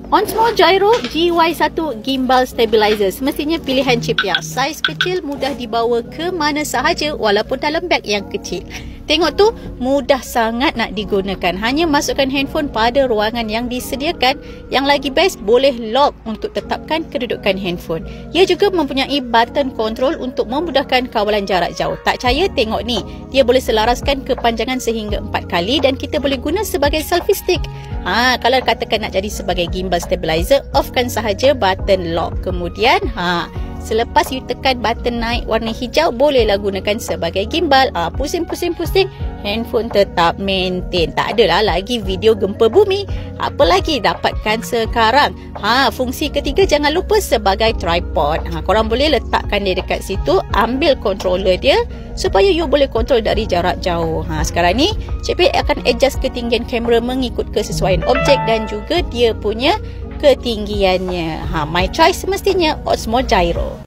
Osmo Gyro GY1 Gimbal Stabilizer semestinya pilihan chip yang saiz kecil, mudah dibawa ke mana sahaja walaupun dalam beg yang kecil. Tengok tu, mudah sangat nak digunakan. Hanya masukkan handphone pada ruangan yang disediakan. Yang lagi best, boleh lock untuk tetapkan kedudukan handphone. Ia juga mempunyai button control untuk memudahkan kawalan jarak jauh. Tak percaya? Tengok ni. Dia boleh selaraskan kepanjangan sehingga 4 kali dan kita boleh guna sebagai selfie stick. Kalau katakan nak jadi sebagai gimbal stabilizer, offkan sahaja button lock. Kemudian, selepas you tekan button naik warna hijau, bolehlah gunakan sebagai gimbal. Pusing-pusing-pusing, handphone tetap maintain. Tak adalah lagi video gempa bumi. Apa lagi dapatkan sekarang? Fungsi ketiga jangan lupa sebagai tripod. Korang boleh letakkan dia dekat situ, ambil controller dia supaya you boleh kontrol dari jarak jauh. Sekarang ni, Cik Pei akan adjust ketinggian kamera mengikut kesesuaian objek dan juga dia punya ketinggiannya. My choice semestinya Osmo Gyro.